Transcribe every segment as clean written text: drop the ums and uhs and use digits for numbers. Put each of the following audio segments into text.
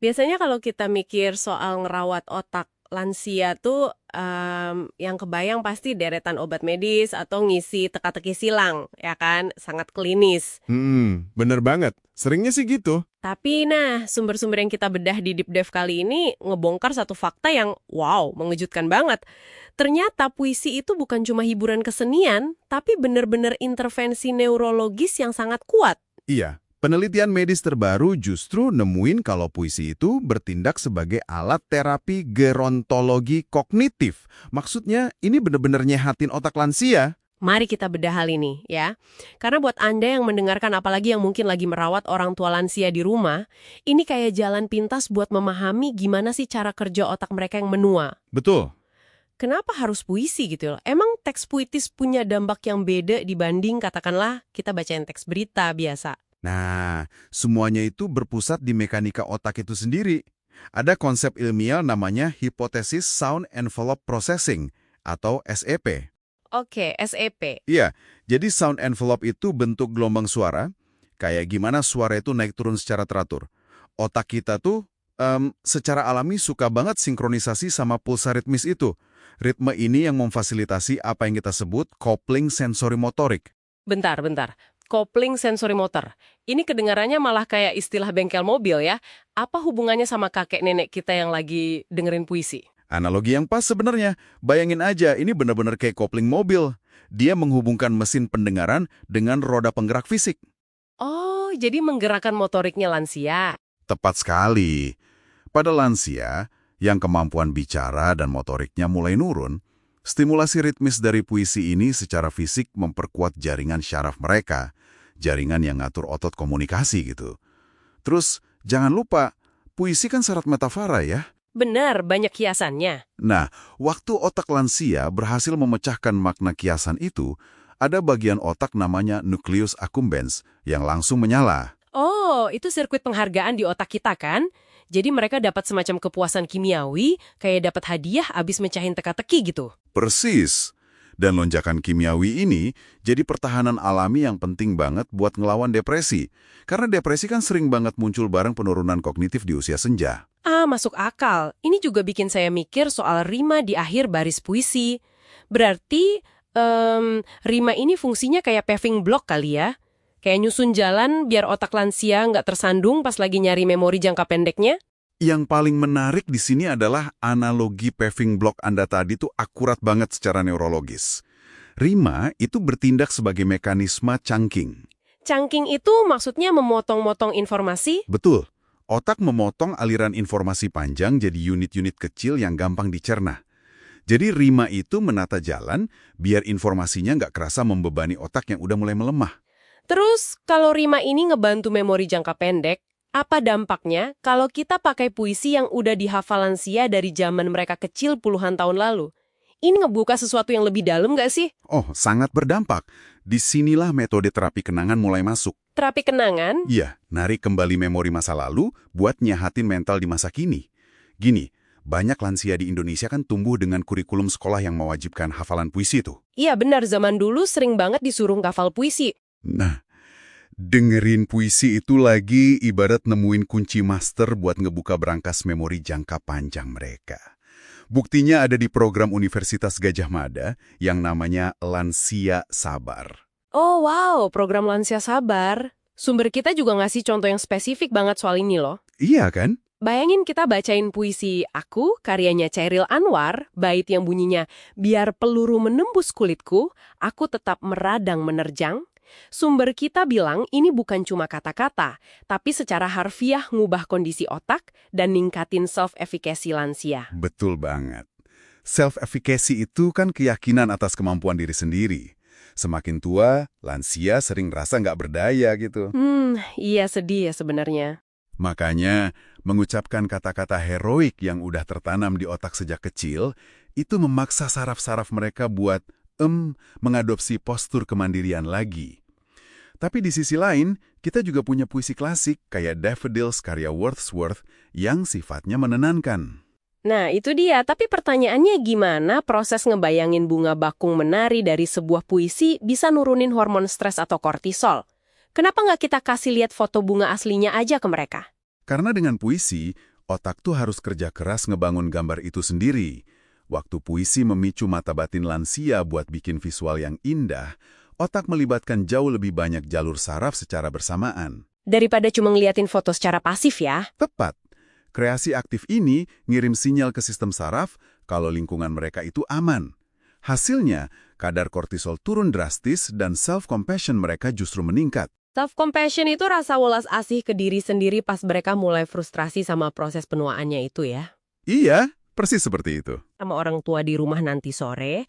Biasanya kalau kita mikir soal ngerawat otak lansia tuh yang kebayang pasti deretan obat medis atau ngisi teka-teki silang, ya kan? Sangat klinis. Bener banget. Seringnya sih gitu. Tapi nah, sumber-sumber yang kita bedah di Deep Dive kali ini ngebongkar satu fakta yang wow, mengejutkan banget. Ternyata puisi itu bukan cuma hiburan kesenian, tapi bener-bener intervensi neurologis yang sangat kuat. Iya, penelitian medis terbaru justru nemuin kalau puisi itu bertindak sebagai alat terapi gerontologi kognitif. Maksudnya, ini bener-bener nyehatin otak lansia. Mari kita bedah hal ini, ya. Karena buat Anda yang mendengarkan, apalagi yang mungkin lagi merawat orang tua lansia di rumah, ini kayak jalan pintas buat memahami gimana sih cara kerja otak mereka yang menua. Betul. Kenapa harus puisi gitu loh? Emang teks puitis punya dampak yang beda dibanding katakanlah kita bacain teks berita biasa? Nah, semuanya itu berpusat di mekanika otak itu sendiri. Ada konsep ilmiah namanya Hypothesis Sound Envelope Processing, atau SEP. Oke, SEP. Iya, jadi sound envelope itu bentuk gelombang suara, kayak gimana suara itu naik turun secara teratur. Otak kita tuh secara alami suka banget sinkronisasi sama pulsa ritmis itu. Ritme ini yang memfasilitasi apa yang kita sebut coupling sensori motorik. Bentar. Kopling sensori motor. Ini kedengarannya malah kayak istilah bengkel mobil ya. Apa hubungannya sama kakek nenek kita yang lagi dengerin puisi? Analogi yang pas sebenarnya. Bayangin aja, ini benar-benar kayak kopling mobil. Dia menghubungkan mesin pendengaran dengan roda penggerak fisik. Oh, jadi menggerakkan motoriknya lansia. Tepat sekali. Pada lansia, yang kemampuan bicara dan motoriknya mulai nurun, stimulasi ritmis dari puisi ini secara fisik memperkuat jaringan syaraf mereka, jaringan yang ngatur otot komunikasi gitu. Terus, jangan lupa, puisi kan syarat metafora ya. Benar, banyak kiasannya. Nah, waktu otak lansia berhasil memecahkan makna kiasan itu, ada bagian otak namanya nucleus accumbens yang langsung menyala. Oh, itu sirkuit penghargaan di otak kita kan? Jadi mereka dapat semacam kepuasan kimiawi, kayak dapat hadiah abis mecahin teka-teki gitu. Persis. Dan lonjakan kimiawi ini jadi pertahanan alami yang penting banget buat ngelawan depresi. Karena depresi kan sering banget muncul bareng penurunan kognitif di usia senja. Ah, masuk akal. Ini juga bikin saya mikir soal rima di akhir baris puisi. Berarti, rima ini fungsinya kayak paving block kali ya? Kayak nyusun jalan biar otak lansia nggak tersandung pas lagi nyari memori jangka pendeknya? Yang paling menarik di sini adalah analogi paving block Anda tadi tuh akurat banget secara neurologis. Rima itu bertindak sebagai mekanisme chunking. Chunking itu maksudnya memotong-motong informasi? Betul. Otak memotong aliran informasi panjang jadi unit-unit kecil yang gampang dicerna. Jadi rima itu menata jalan biar informasinya nggak kerasa membebani otak yang udah mulai melemah. Terus, kalau rima ini ngebantu memori jangka pendek, apa dampaknya kalau kita pakai puisi yang udah dihafal lansia dari zaman mereka kecil puluhan tahun lalu? Ini ngebuka sesuatu yang lebih dalam nggak sih? Oh, sangat berdampak. Disinilah metode terapi kenangan mulai masuk. Terapi kenangan? Iya, narik kembali memori masa lalu buat nyahatin mental di masa kini. Gini, banyak lansia di Indonesia kan tumbuh dengan kurikulum sekolah yang mewajibkan hafalan puisi tuh. Iya benar, zaman dulu sering banget disuruh ngafal puisi. Nah, dengerin puisi itu lagi ibarat nemuin kunci master buat ngebuka brankas memori jangka panjang mereka. Buktinya ada di program Universitas Gadjah Mada yang namanya Lansia Sabar. Oh wow, program Lansia Sabar. Sumber kita juga ngasih contoh yang spesifik banget soal ini loh. Iya kan? Bayangin kita bacain puisi Aku, karyanya Chairil Anwar, bait yang bunyinya, biar peluru menembus kulitku, aku tetap meradang menerjang. Sumber kita bilang ini bukan cuma kata-kata, tapi secara harfiah ngubah kondisi otak dan ningkatin self-efficacy lansia. Betul banget. Self-efficacy itu kan keyakinan atas kemampuan diri sendiri. Semakin tua, lansia sering rasa nggak berdaya gitu. Iya sedih ya sebenarnya. Makanya, mengucapkan kata-kata heroik yang udah tertanam di otak sejak kecil, itu memaksa saraf-saraf mereka buat mengadopsi postur kemandirian lagi. Tapi di sisi lain, kita juga punya puisi klasik kayak Daffodils karya Wordsworth yang sifatnya menenangkan. Nah, itu dia. Tapi pertanyaannya gimana proses ngebayangin bunga bakung menari dari sebuah puisi bisa nurunin hormon stres atau kortisol? Kenapa nggak kita kasih lihat foto bunga aslinya aja ke mereka? Karena dengan puisi, Otak tuh harus kerja keras ngebangun gambar itu sendiri. Waktu puisi memicu mata batin lansia buat bikin visual yang indah, otak melibatkan jauh lebih banyak jalur saraf secara bersamaan. Daripada cuma ngeliatin foto secara pasif ya. Tepat. Kreasi aktif ini ngirim sinyal ke sistem saraf kalau lingkungan mereka itu aman. Hasilnya, kadar kortisol turun drastis dan self-compassion mereka justru meningkat. Self-compassion itu rasa welas asih ke diri sendiri pas mereka mulai frustrasi sama proses penuaannya itu ya. Iya, persis seperti itu. Sama orang tua di rumah nanti sore,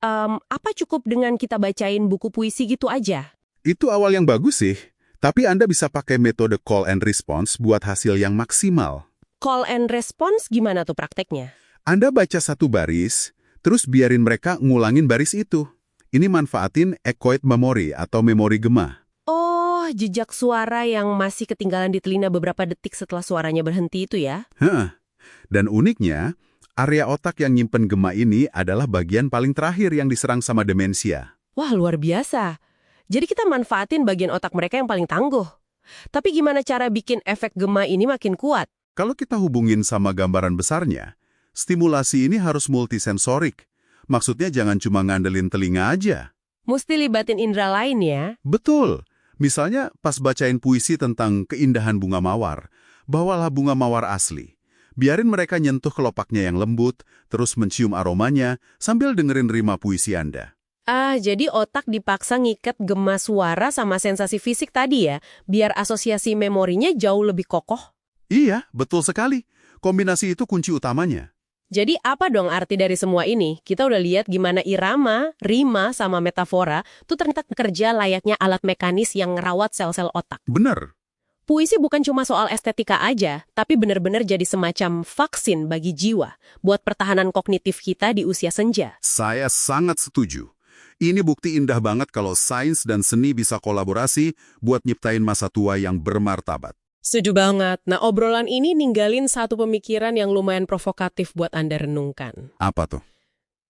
apa cukup dengan kita bacain buku puisi gitu aja? Itu awal yang bagus sih, tapi Anda bisa pakai metode call and response buat hasil yang maksimal. Call and response gimana tuh prakteknya? Anda baca satu baris, terus biarin mereka ngulangin baris itu. Ini manfaatin echoic memory atau memori gema. Oh, jejak suara yang masih ketinggalan di telinga beberapa detik setelah suaranya berhenti itu ya? Dan uniknya, area otak yang nyimpen gema ini adalah bagian paling terakhir yang diserang sama demensia. Wah, luar biasa. Jadi kita manfaatin bagian otak mereka yang paling tangguh. Tapi gimana cara bikin efek gema ini makin kuat? Kalau kita hubungin sama gambaran besarnya, stimulasi ini harus multisensorik. Maksudnya jangan cuma ngandelin telinga aja. Mesti libatin indera lain ya? Betul. Misalnya pas bacain puisi tentang keindahan bunga mawar, bawalah bunga mawar asli. Biarin mereka nyentuh kelopaknya yang lembut, terus mencium aromanya sambil dengerin rima puisi Anda. Jadi otak dipaksa ngikat gema suara sama sensasi fisik tadi ya, biar asosiasi memorinya jauh lebih kokoh. Iya, betul sekali. Kombinasi itu kunci utamanya. Jadi apa dong arti dari semua ini? Kita udah lihat gimana irama, rima, sama metafora tuh ternyata kerja layaknya alat mekanis yang ngerawat sel-sel otak. Bener. Puisi bukan cuma soal estetika aja, tapi benar-benar jadi semacam vaksin bagi jiwa buat pertahanan kognitif kita di usia senja. Saya sangat setuju. Ini bukti indah banget kalau sains dan seni bisa kolaborasi buat nyiptain masa tua yang bermartabat. Setuju banget. Nah, obrolan ini ninggalin satu pemikiran yang lumayan provokatif buat Anda renungkan. Apa tuh?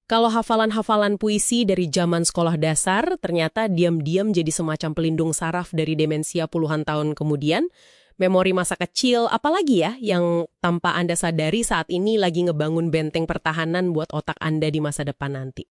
Kalau hafalan-hafalan puisi dari zaman sekolah dasar ternyata diam-diam jadi semacam pelindung saraf dari demensia puluhan tahun kemudian, memori masa kecil, apalagi ya yang tanpa Anda sadari saat ini lagi ngebangun benteng pertahanan buat otak Anda di masa depan nanti.